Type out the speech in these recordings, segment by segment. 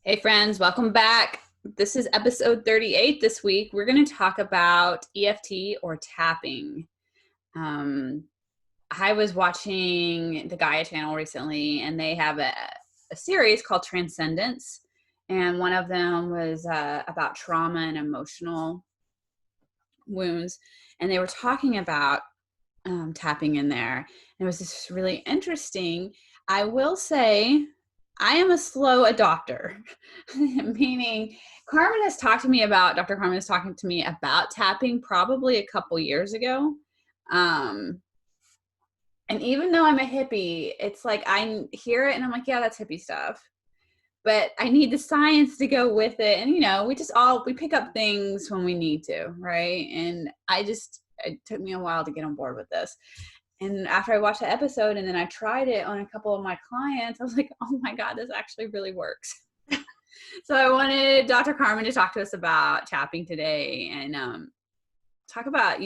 Hey friends, welcome back. This is episode 38 this week. We're going to talk about EFT or tapping. Um, I was watching the Gaia channel recently, and they have a series called Transcendence. And one of them was about trauma and emotional wounds. And they were talking about tapping in there. And it was just really interesting. I will say I am a slow adopter, meaning Dr. Carmen has talked to me about tapping probably a couple years ago. Um, and even though I'm a hippie, it's like I hear it and I'm like, yeah, that's hippie stuff. But I need the science to go with it. And, we pick up things when we need to, right? And it took me a while to get on board with this. And after I watched the episode and then I tried it on a couple of my clients, I was like, oh my God, this actually really works. So I wanted Dr. Carmen to talk to us about tapping today and talk about,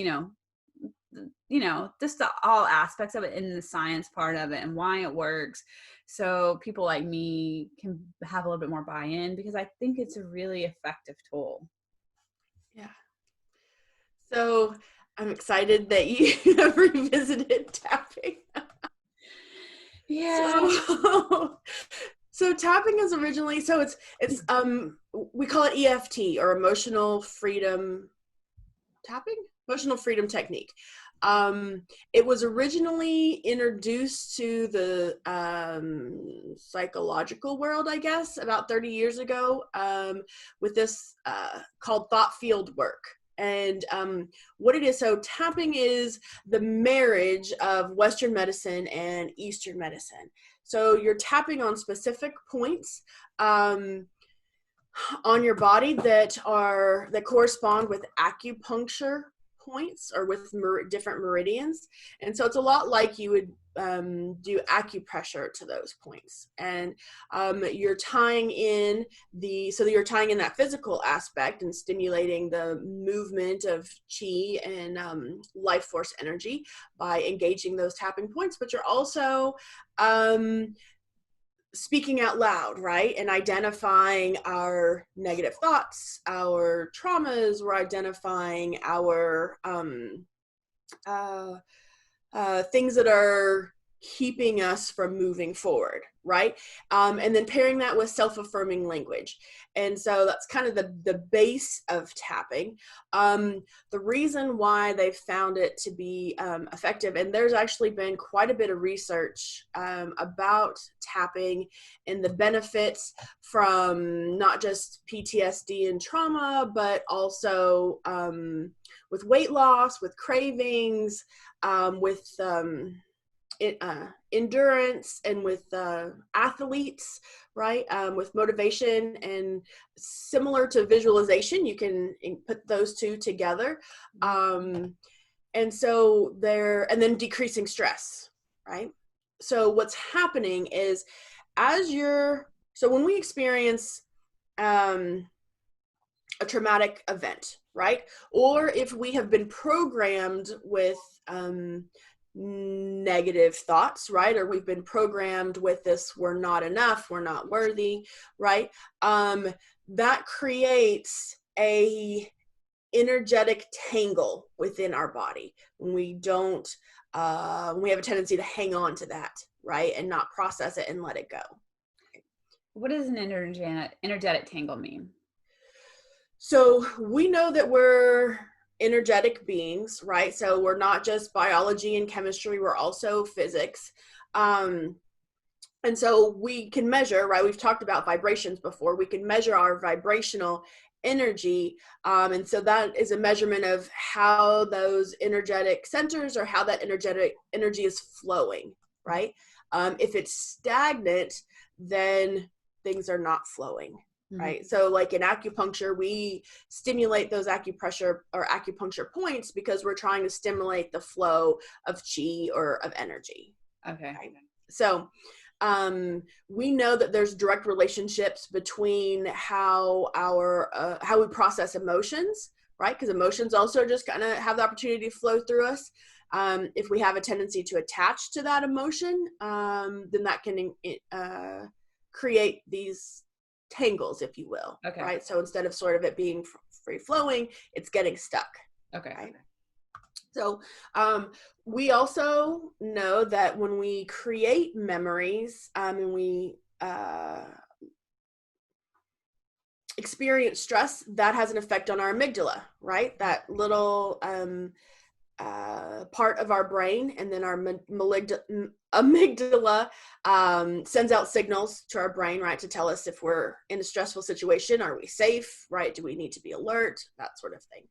just all aspects of it in the science part of it and why it works. So people like me can have a little bit more buy-in because I think it's a really effective tool. Yeah. So I'm excited that you have revisited tapping. Yeah. So tapping is originally, it's we call it EFT or emotional freedom tapping, emotional freedom technique. It was originally introduced to the psychological world, I guess, about 30 years ago with this called thought field work. And what it is, so tapping is the marriage of Western medicine and Eastern medicine. So you're tapping on specific points on your body that correspond with acupuncture points or with different meridians. And so it's a lot like you would do acupressure to those points. And you're tying in that physical aspect and stimulating the movement of chi and life force energy by engaging those tapping points, but you're also speaking out loud, right? And identifying our negative thoughts, our traumas. We're identifying our things that are keeping us from moving forward, right? And then pairing that with self-affirming language. And so that's kind of the base of tapping. The reason why they've found it to be effective, and there's actually been quite a bit of research about tapping and the benefits from not just PTSD and trauma, but also with weight loss, with cravings, with endurance, and with athletes, right? With motivation, and similar to visualization, you can put those two together. And then decreasing stress, right? So what's happening is so when we experience a traumatic event, right? Or if we have been programmed with negative thoughts, right? Or we've been programmed with this, we're not enough, we're not worthy, right? That creates a energetic tangle within our body when we don't, we have a tendency to hang on to that, right? And not process it and let it go. What does an energetic tangle mean? So we know that we're energetic beings, right? So we're not just biology and chemistry, we're also physics. And so we can measure, right? We've talked about vibrations before. We can measure our vibrational energy. And so that is a measurement of how those energetic centers or how that energetic energy is flowing, right? If it's stagnant, then things are not flowing. Right. So like in acupuncture, we stimulate those acupuncture points because we're trying to stimulate the flow of chi or of energy. Okay. Right? So we know that there's direct relationships between how we process emotions, right? Because emotions also just kind of have the opportunity to flow through us. If we have a tendency to attach to that emotion, then that can create these tangles, if you will. Okay. Right. So instead of sort of it being free flowing, it's getting stuck. Okay. Right? So we also know that when we create memories and we experience stress, that has an effect on our amygdala, right? That little part of our brain, and then our amygdala sends out signals to our brain, right, to tell us if we're in a stressful situation. Are we safe, right? Do we need to be alert? That sort of thing.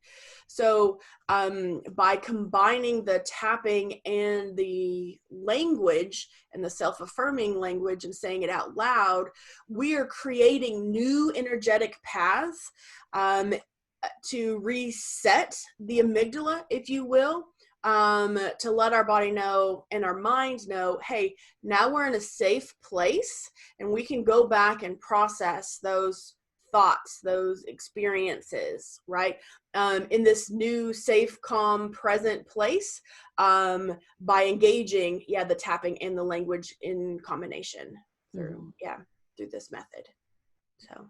So by combining the tapping and the language and the self-affirming language and saying it out loud, we are creating new energetic paths to reset the amygdala, if you will, to let our body know and our mind know, hey, now we're in a safe place and we can go back and process those thoughts, those experiences, right? In this new, safe, calm, present place, by engaging, the tapping and the language in combination through this method. So,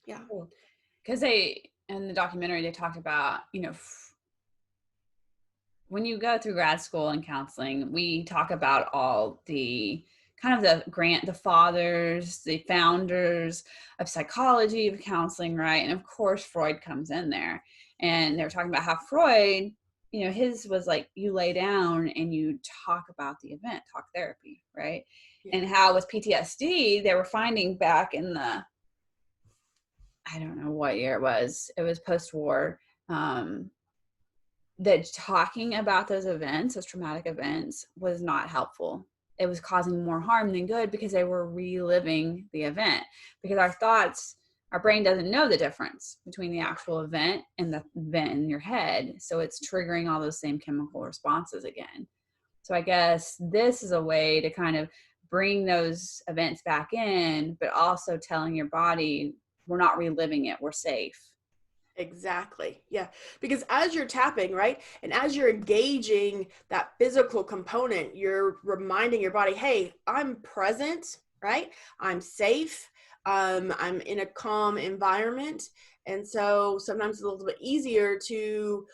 yeah. Cool. Because in the documentary, they talked about, when you go through grad school and counseling, we talk about all the kind of the fathers, the founders of psychology, of counseling, right? And of course, Freud comes in there. And they were talking about how Freud, his was like, you lay down and you talk about the event, talk therapy, right? Yeah. And how with PTSD, they were finding back in the, I don't know what year it was post-war, that talking about those events, those traumatic events, was not helpful. It was causing more harm than good because they were reliving the event. Because our brain doesn't know the difference between the actual event and the event in your head. So it's triggering all those same chemical responses again. So I guess this is a way to kind of bring those events back in, but also telling your body, we're not reliving it, we're safe. Exactly. Yeah. Because as you're tapping, right, and as you're engaging that physical component, you're reminding your body, hey, I'm present, right? I'm safe. I'm in a calm environment. And so sometimes it's a little bit easier to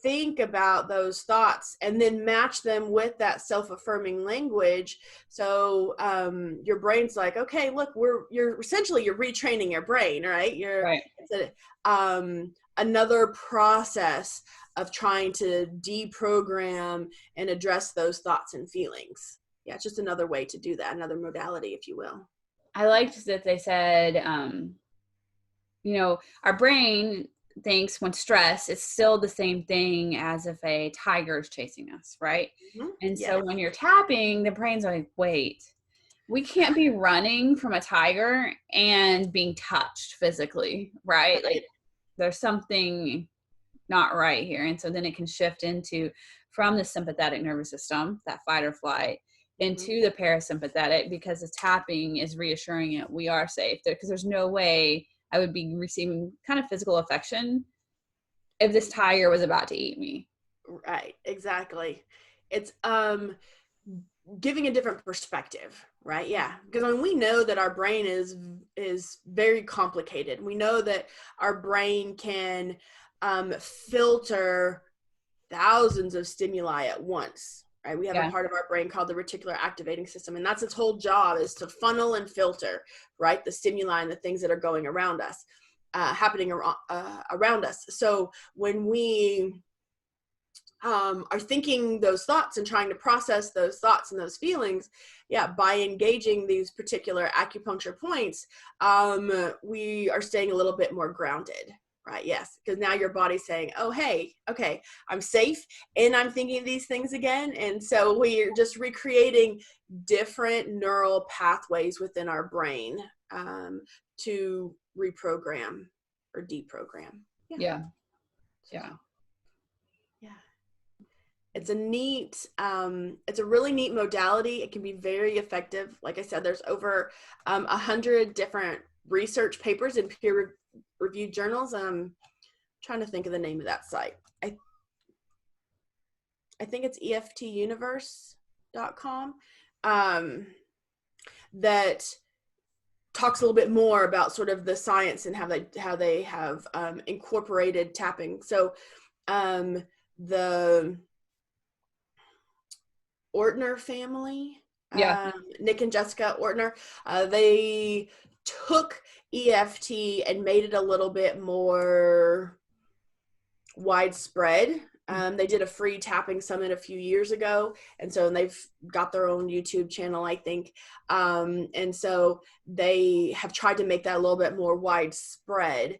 think about those thoughts and then match them with that self-affirming language. So your brain's like, okay, look, you're retraining your brain, right? It's another process of trying to deprogram and address those thoughts and feelings. Yeah, it's just another way to do that, another modality, if you will. I liked that they said, our brain thinks when stressed, it's still the same thing as if a tiger is chasing us, right? Mm-hmm. And so when you're tapping, the brain's like, wait, we can't be running from a tiger and being touched physically, right? Like there's something not right here. And so then it can shift from the sympathetic nervous system, that fight or flight, into the parasympathetic, because the tapping is reassuring it we are safe. Because there's no way I would be receiving kind of physical affection if this tiger was about to eat me. Right, exactly. It's giving a different perspective, right? Yeah, because when we know that our brain is very complicated, we know that our brain can filter thousands of stimuli at once, right? We have a part of our brain called the reticular activating system, and that's its whole job, is to funnel and filter, right, the stimuli and the things that are going around us, happening around us. So when we are thinking those thoughts and trying to process those thoughts and those feelings, by engaging these particular acupuncture points, we are staying a little bit more grounded. Right. Yes. Because now your body's saying, oh, hey, okay, I'm safe and I'm thinking these things again. And so we're just recreating different neural pathways within our brain to reprogram or deprogram. Yeah. It's a really neat modality. It can be very effective. Like I said, there's over 100 different research papers in peer-reviewed journals. I'm trying to think of the name of that site. I think it's eftuniverse.com, that talks a little bit more about sort of the science and how they have incorporated tapping. So the Ortner family, Yeah. Nick and Jessica Ortner, they took EFT and made it a little bit more widespread. They did a free tapping summit a few years ago, and so they've got their own YouTube channel, I think. And so they have tried to make that a little bit more widespread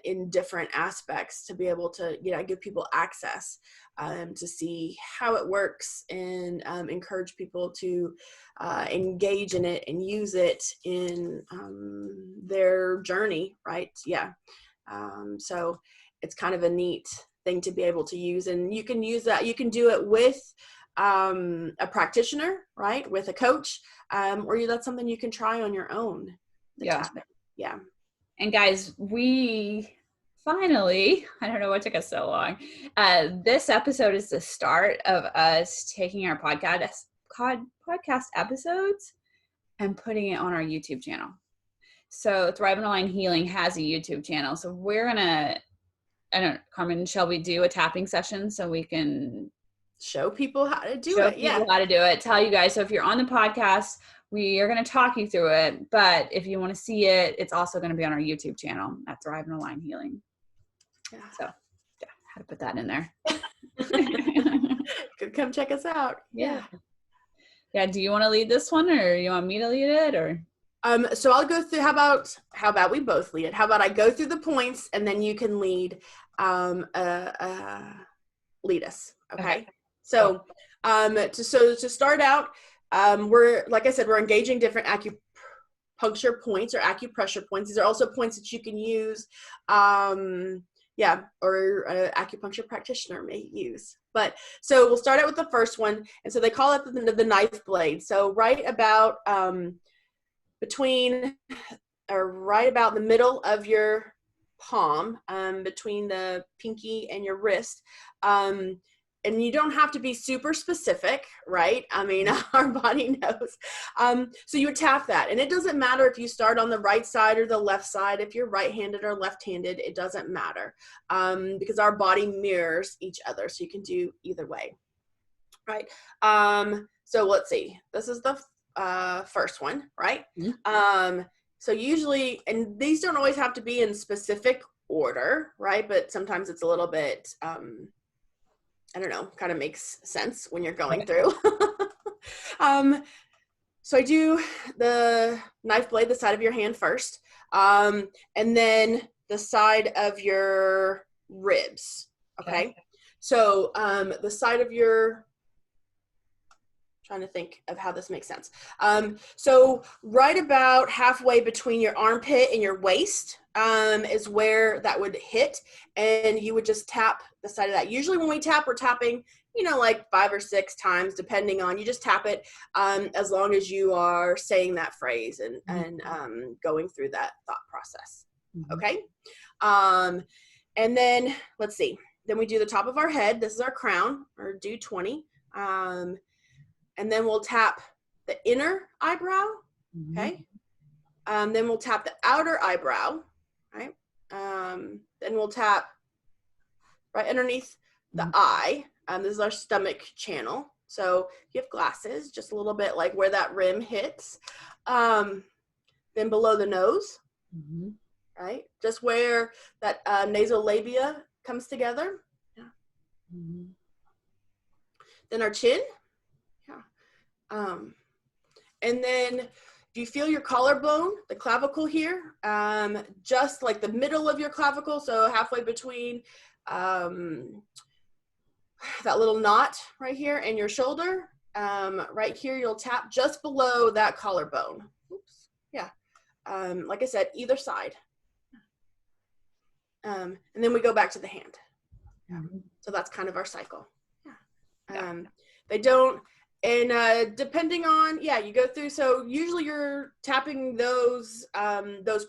in different aspects to be able to, give people access to see how it works and encourage people to engage in it and use it in their journey, right? Yeah. So it's kind of a neat thing to be able to use, and you can use that. You can do it with a practitioner, right? With a coach, or that's something you can try on your own. Yeah. Tapping. Yeah. And guys, we finally, I don't know what took us so long. This episode is the start of us taking our podcast episodes and putting it on our YouTube channel. So Thrive in Align Healing has a YouTube channel. So we're going to, I don't know, Carmen, shall we do a tapping session so we can show people how to do it? Yeah. How to do it. Tell you guys. So if you're on the podcast, we are going to talk you through it. But if you want to see it, it's also going to be on our YouTube channel at Thrive in Align Healing. Yeah. So yeah, how to put that in there. Come check us out. Yeah. Yeah. Do you want to lead this one, or you want me to lead it, or? So I'll go through, how about we both lead it? How about I go through the points and then you can lead lead us. Okay. So to start out, we're, like I said, we're engaging different acupuncture points or acupressure points. These are also points that you can use, or an acupuncture practitioner may use. But so we'll start out with the first one. And so they call it the knife blade. So right about right about the middle of your palm, between the pinky and your wrist. And you don't have to be super specific, right? I mean, our body knows. So you would tap that. And it doesn't matter if you start on the right side or the left side, if you're right-handed or left-handed, it doesn't matter, because our body mirrors each other. So you can do either way, right? So let's see. This is the first one, right? Mm-hmm. So usually, and these don't always have to be in specific order, right? But sometimes it's a little bit, I don't know, kind of makes sense when you're going through. So I do the knife blade, the side of your hand first, and then the side of your ribs. Okay. So the side of your, trying to think of how this makes sense. So right about halfway between your armpit and your waist is where that would hit, and you would just tap the side of that. Usually when we tap, we're tapping, like 5 or 6 times, depending on, you just tap it as long as you are saying that phrase and going through that thought process. Mm-hmm. Okay. And then let's see, then we do the top of our head. This is our crown, or do 20. And then we'll tap the inner eyebrow, okay? Then we'll tap the outer eyebrow, right? Then we'll tap right underneath the eye. This is our stomach channel. So if you have glasses, just a little bit like where that rim hits. Then below the nose, right? Just where that nasolabial comes together. Yeah. Then our chin. And then if you feel your collarbone, the clavicle here, just like the middle of your clavicle, so halfway between that little knot right here and your shoulder, right here, you'll tap just below that collarbone. Oops. Yeah. Like I said, either side. And then we go back to the hand. So that's kind of our cycle. Yeah. They don't, and depending on, you go through, so usually you're tapping those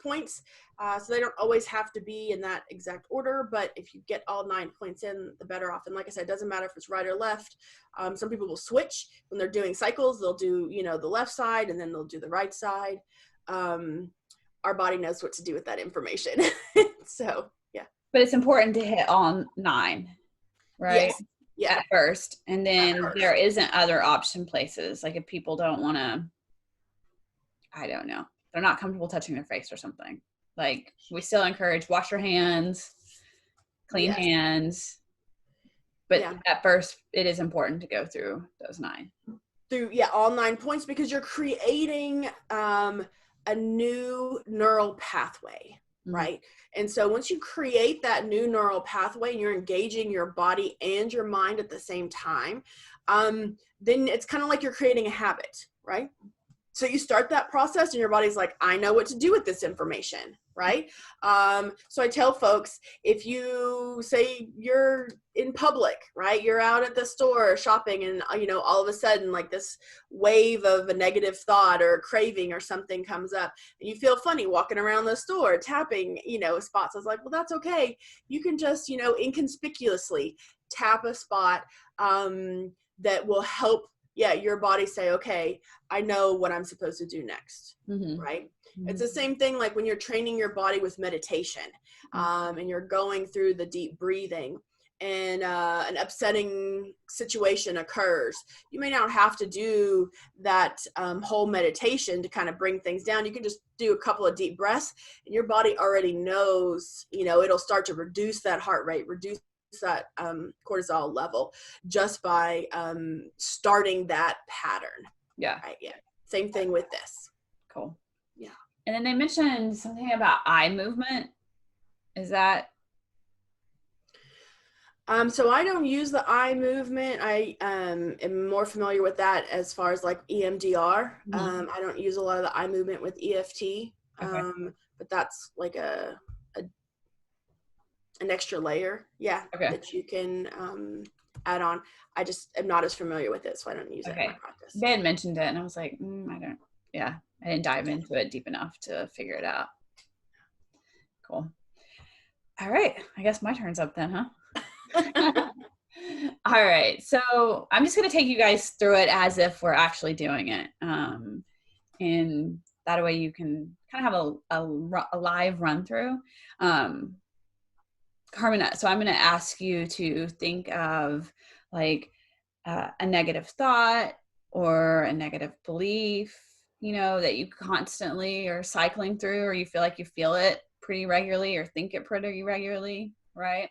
points, so they don't always have to be in that exact order, but if you get all 9 points in, the better off. And like I said, it doesn't matter if it's right or left. Some people will switch when they're doing cycles. They'll do, the left side, and then they'll do the right side. our body knows what to do with that information. So, yeah. But it's important to hit all 9, right? Yes. Yeah. At first. And then there isn't other option places. Like if people don't want to, I don't know, they're not comfortable touching their face or something. Like we still encourage wash your hands, clean hands. But at first it is important to go through those 9. Through, all 9 points, because you're creating a new neural pathway, right? And so once you create that new neural pathway and you're engaging your body and your mind at the same time, then it's kind of like you're creating a habit, right? So you start that process and your body's like, I know what to do with this information, right? So I tell folks, if you say you're in public, right? You're out at the store shopping and, all of a sudden like this wave of a negative thought or a craving or something comes up and you feel funny walking around the store, tapping, spots. I was like, well, that's okay. You can just, inconspicuously tap a spot that will help your body say, okay, I know what I'm supposed to do next, right? It's the same thing like when you're training your body with meditation and you're going through the deep breathing and an upsetting situation occurs. You may not have to do that whole meditation to kind of bring things down. You can just do a couple of deep breaths and your body already knows, it'll start to reduce that heart rate, reduce that cortisol level just by starting that pattern. Yeah. Right. Yeah. Same thing with this. Cool. Yeah. And then they mentioned something about eye movement. Is that? So I don't use the eye movement. I am more familiar with that as far as like EMDR. I don't use a lot of the eye movement with EFT. Okay. But that's like an extra layer, that you can add on. I just am not as familiar with it, so I don't use it in my practice. They had mentioned it, and I was like, I didn't dive into it deep enough to figure it out. Cool. All right, I guess my turn's up then, huh? All right, so I'm just going to take you guys through it as if we're actually doing it. And that way you can kind of have a live run through. Carmen, so I'm going to ask you to think of like a negative thought or a negative belief, that you constantly are cycling through, or you feel like you feel it pretty regularly or think it pretty regularly, right?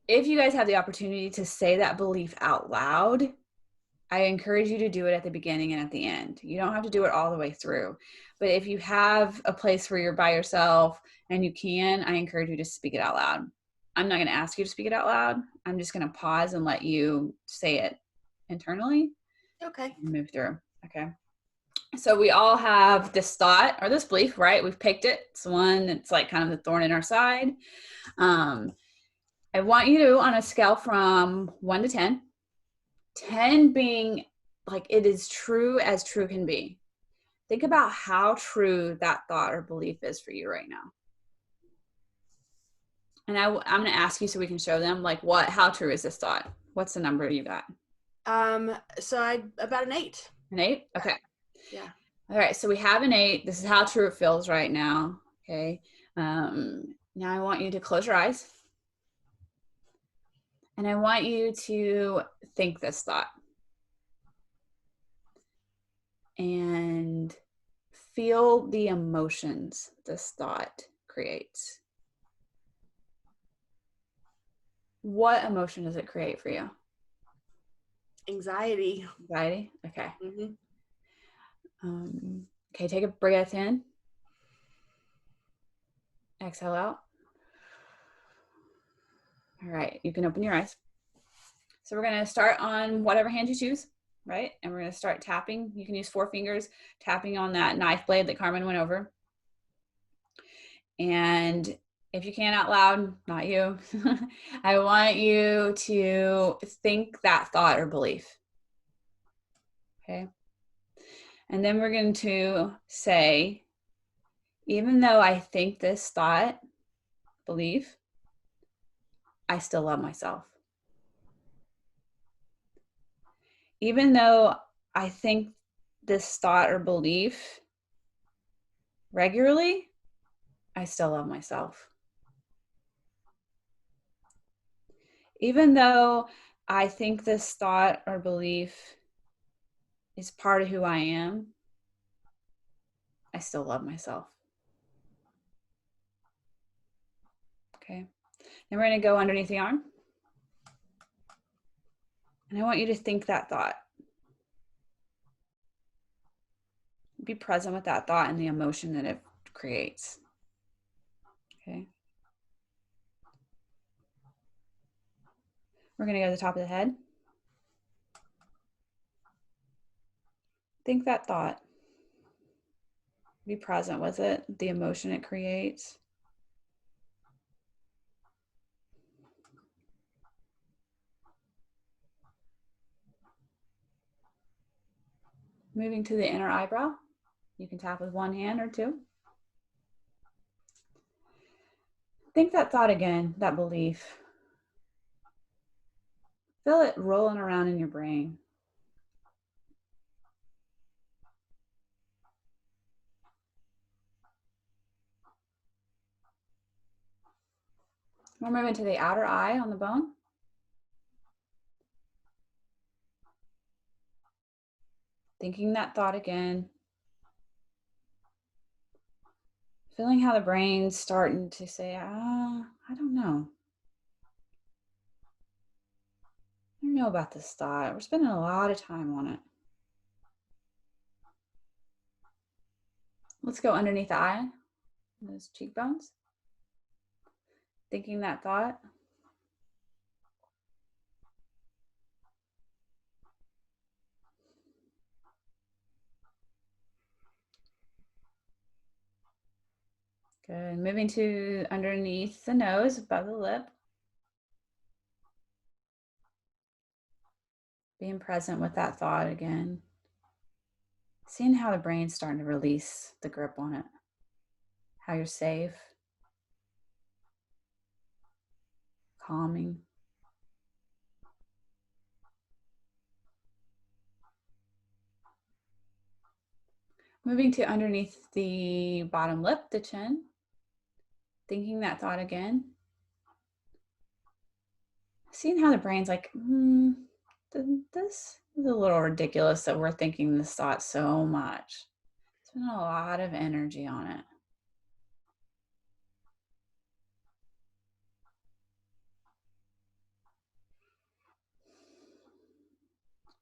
If you guys have the opportunity to say that belief out loud, I encourage you to do it at the beginning and at the end. You don't have to do it all the way through. But if you have a place where you're by yourself and you can, I encourage you to speak it out loud. I'm not going to ask you to speak it out loud. I'm just going to pause and let you say it internally. Okay. And move through. Okay. So we all have this thought or this belief, right? We've picked it. It's one that's like kind of the thorn in our side. I want you to, on a scale from 1 to 10, 10 being like it is true as true can be. Think about how true that thought or belief is for you right now. And I'm going to ask you so we can show them like how true is this thought? What's the number you got? So about an 8. An 8? Okay. Yeah. All right. So we have an 8. This is how true it feels right now. Okay. Now I want you to close your eyes. And I want you to think this thought. And feel the emotions this thought creates. What emotion does it create for you? Anxiety. Anxiety? Okay. Okay, take a breath in. Exhale out. All right, you can open your eyes. So we're going to start on whatever hand you choose, right? And we're going to start tapping. You can use 4 fingers, tapping on that knife blade that Carmen went over. And if you can out loud, not you, I want you to think that thought or belief. Okay. And then we're going to say, even though I think this thought, belief, I still love myself. Even though I think this thought or belief regularly, I still love myself. Even though I think this thought or belief is part of who I am, I still love myself. Okay. Then we're going to go underneath the arm. And I want you to think that thought. Be present with that thought and the emotion that it creates. Okay. We're going to go to the top of the head. Think that thought. Be present with it, the emotion it creates. Moving to the inner eyebrow. You can tap with one hand or two. Think that thought again, that belief. Feel it rolling around in your brain. We're moving to the outer eye on the bone. Thinking that thought again. Feeling how the brain's starting to say, I don't know. I don't know about this thought. We're spending a lot of time on it. Let's go underneath the eye, those cheekbones. Thinking that thought. Good. Moving to underneath the nose, above the lip. Being present with that thought again. Seeing how the brain's starting to release the grip on it. How you're safe. Calming. Moving to underneath the bottom lip, the chin. Thinking that thought again. Seeing how the brain's like, this is a little ridiculous that we're thinking this thought so much. Spending a lot of energy on it.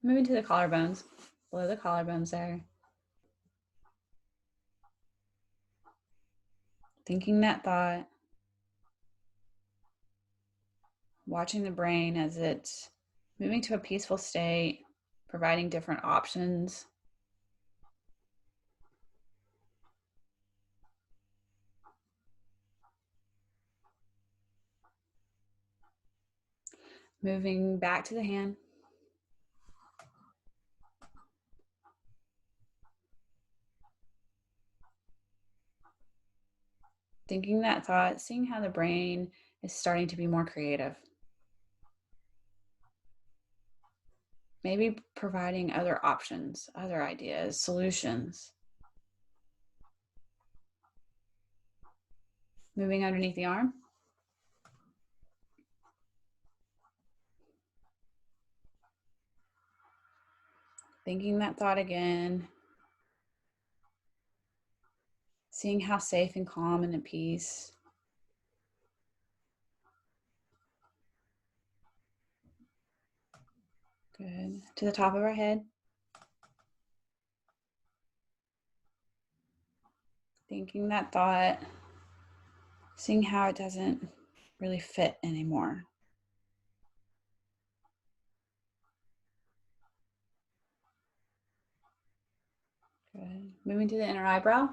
Moving to the collarbones, below the collarbones there. Thinking that thought. Watching the brain as it's moving to a peaceful state, providing different options. Moving back to the hand. Thinking that thought, seeing how the brain is starting to be more creative. Maybe providing other options, other ideas, solutions. Moving underneath the arm. Thinking that thought again. Seeing how safe and calm and at peace. Good. To the top of our head. Thinking that thought. Seeing how it doesn't really fit anymore. Good. Moving to the inner eyebrow.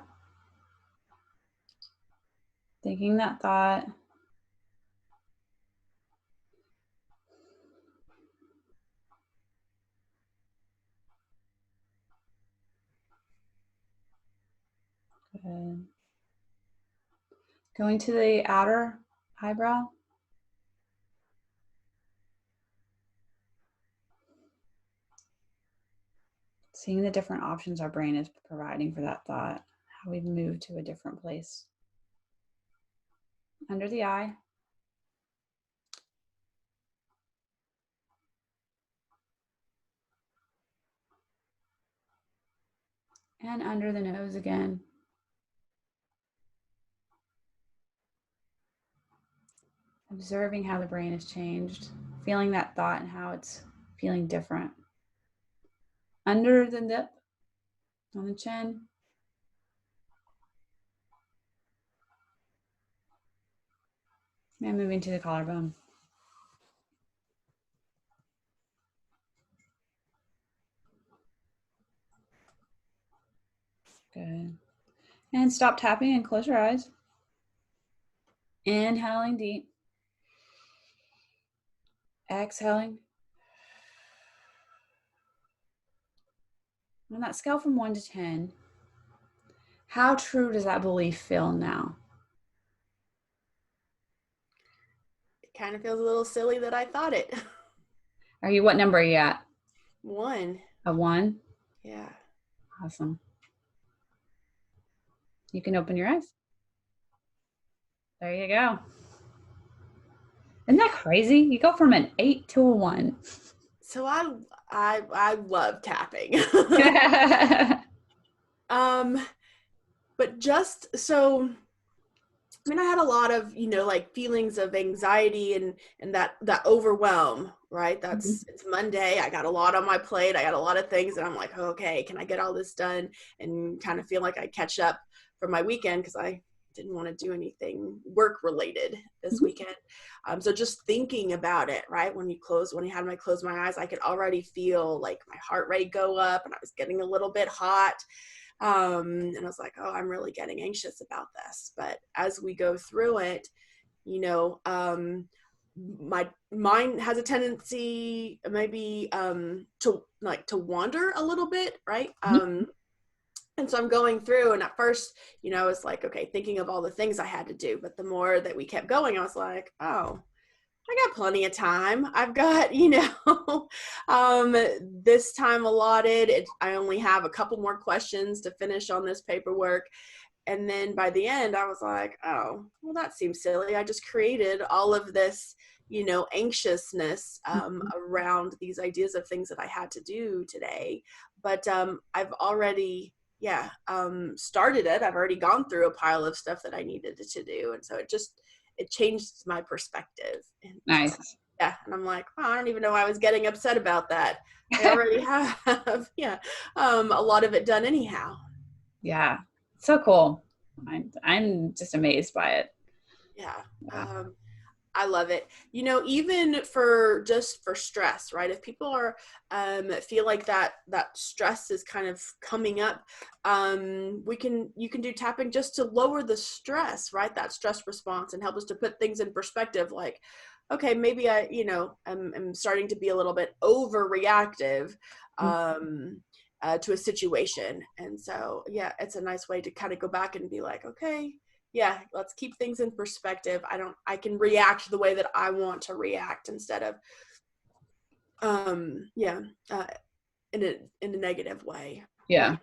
Thinking that thought. Good. Going to the outer eyebrow. Seeing the different options our brain is providing for that thought, how we've moved to a different place. Under the eye. And under the nose again. Observing how the brain has changed, feeling that thought and how it's feeling different. Under the lip, on the chin. And moving to the collarbone. Good. And stop tapping and close your eyes. Inhaling deep. Exhaling. On that scale from 1 to 10, how true does that belief feel now? It kind of feels a little silly that I thought it. What number are you at? 1. A 1? Yeah. Awesome. You can open your eyes. There you go. Isn't that crazy? You go from an 8 to a 1. So I love tapping. But just so, I mean, I had a lot of, like feelings of anxiety and that overwhelm, right? It's Monday. I got a lot on my plate. I got a lot of things and I'm like, okay, can I get all this done? And kind of feel like I catch up from my weekend because I didn't want to do anything work related this weekend. So just thinking about it, right? When you had me close my eyes, I could already feel like my heart rate go up and I was getting a little bit hot. And I was like, oh, I'm really getting anxious about this. But as we go through it, my mind has a tendency maybe to wander a little bit, right? And so I'm going through, and at first, it's like, okay, thinking of all the things I had to do. But the more that we kept going, I was like, oh, I got plenty of time. I've got, this time allotted. I only have a couple more questions to finish on this paperwork. And then by the end, I was like, oh, well, that seems silly. I just created all of this, anxiousness around these ideas of things that I had to do today. But I've already started it. I've already gone through a pile of stuff that I needed to do. And so it changed my perspective. And nice. And I'm like, oh, I don't even know why I was getting upset about that. I already have, a lot of it done anyhow. Yeah. So cool. I'm just amazed by it. Yeah. I love it. Even for stress, right? If people are feel like that stress is kind of coming up, you can do tapping just to lower the stress, right? That stress response and help us to put things in perspective. Like, okay, maybe I'm starting to be a little bit overreactive to a situation, and so it's a nice way to kind of go back and be like, okay. Yeah, let's keep things in perspective. I can react the way that I want to react instead of, in a negative way. Yeah.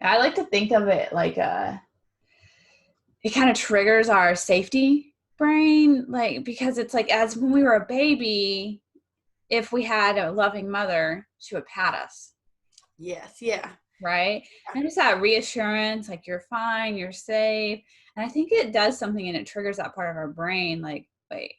I like to think of it like it kind of triggers our safety brain, like, because it's like, as when we were a baby, if we had a loving mother, she would pat us. Yes. Yeah. Right. And just that reassurance, like, you're fine, you're safe. And I think it does something, and it triggers that part of our brain. Like, wait,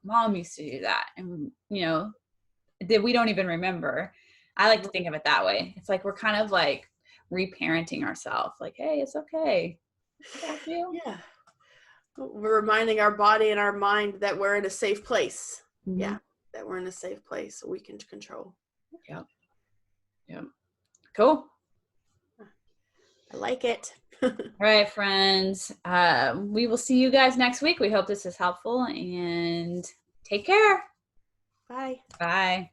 mom used to do that. And, that we don't even remember. I like to think of it that way. It's like, we're kind of like reparenting ourselves. Like, hey, it's okay. I got you. Yeah. We're reminding our body and our mind that we're in a safe place. Mm-hmm. Yeah. That we're in a safe place so we can control. Yep. Yep. Cool. I like it. All right, friends. We will see you guys next week. We hope this is helpful, and take care. Bye. Bye.